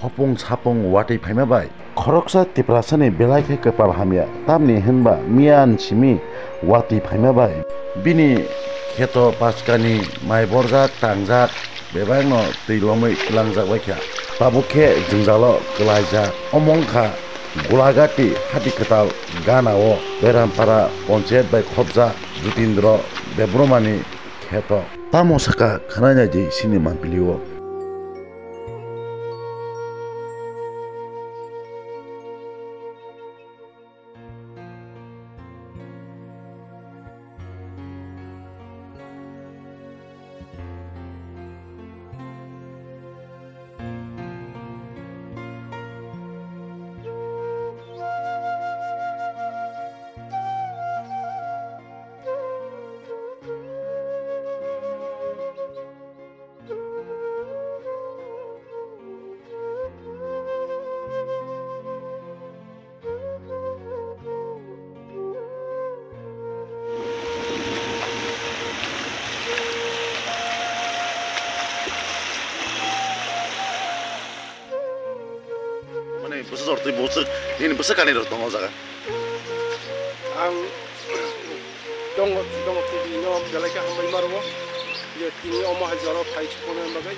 hopung sapung wati phaima bai khoroksa tiprasani belai khe kepal hamya tamni hinba mian chimi wati phaima bai bini kheto paskani mai borjak tangjak bebangno tüilomui langjak baikha tabukhe jingjalo klaijak omongkha golagati hati ketal ganao berampara ponchayat bai khobjak Jutindro Bebromani kheto tamo saka khanai ji sini manpilio Bus orti bus ini bus kan itu tongol zaga. Ang dong TV no jalai ka hamai marwo. Ye tini omo hajaro phai chpone bagai.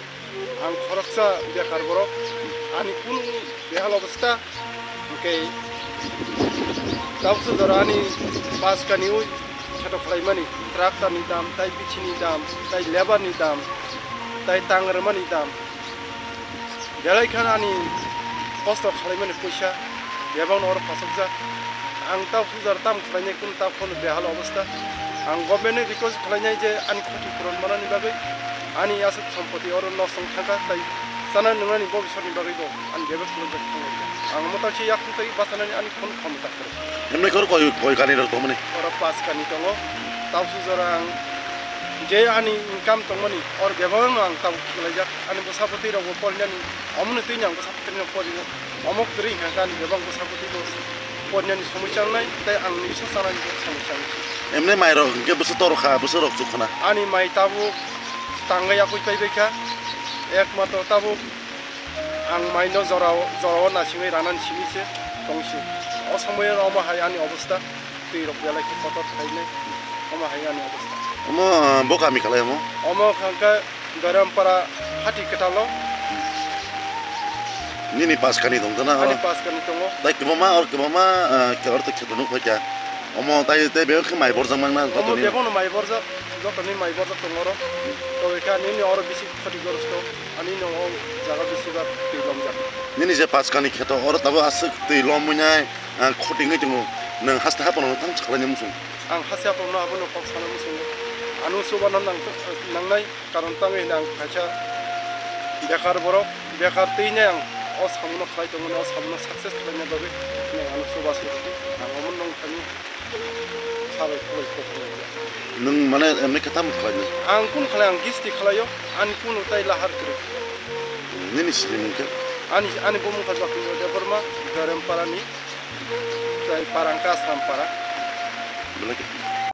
Ang khoroksa bekar borok. Ani kun behal obasta. Okay. Tapsu dorani pas ka niu chato khlai mani tractor ni dam, tai pichi ni dam, tai labor ni dam, tai tangar mani dam. Jalai kan ani posto khalimani puisha yabang or pasakja ang ta fuzar tam khlanya kun ta phone behal obasta ang government because khlanya je an khoti puron manani bagai ani asat sampoti or no sangthaka tai sana nungani bobisoni bagai do an debe project khonga ang mota chi yak tai basanani an khon khomta kare emne kor koi kani ro tomani or pas kani tongo ta fuzar ang je ani income tongmani or bebang ang ta khlajak ani bosapoti ro polnyani amne tuinyang bosapoti no polino amok tri kan bebang bosapoti do polnyani somuchang nai tai ang ni sasaran somuchang emne mai ro ke bus tor kha bus ro chukhna ani mai tabu tangga yakui pai beka ekmato tabu ang mai no zorao na singai ranan simise tongsi o samoy ro ma hayani obostha tui ro belai ki foto thaine oma hayani obostha omo boka mi kala mo omo khangka Garampara hati ketalo nini pas kani dongtana ani pas kani tongo dai ke mama ke or tak chedunu khaja omo tai te be ke mai borjang mangna omo bebono mai borja jotoni mai borja tongoro to eka nini or bisi khoti gorsto ani no jaga bisi ba tilom jak nini je pas kani kheto or tabo asuk tilom munyai khoti ngai tungu nang hasta hapono tang chakhlani musung ang hasya pon na abono pak sana musung anu subanan nang nai karon tangi nang khacha bekar borok bekar tinya yang os hamuno khai tongo os hamuno success khlanya babe nang anu subas ang omon nong thani sabe khoi ko nung mane emne katam khlani ang kun khlay ang gisti khlayo an kun utai lahar kre nini silim ke ani bomu khajak de Burma Garampara ni tai parangkas rampara boleh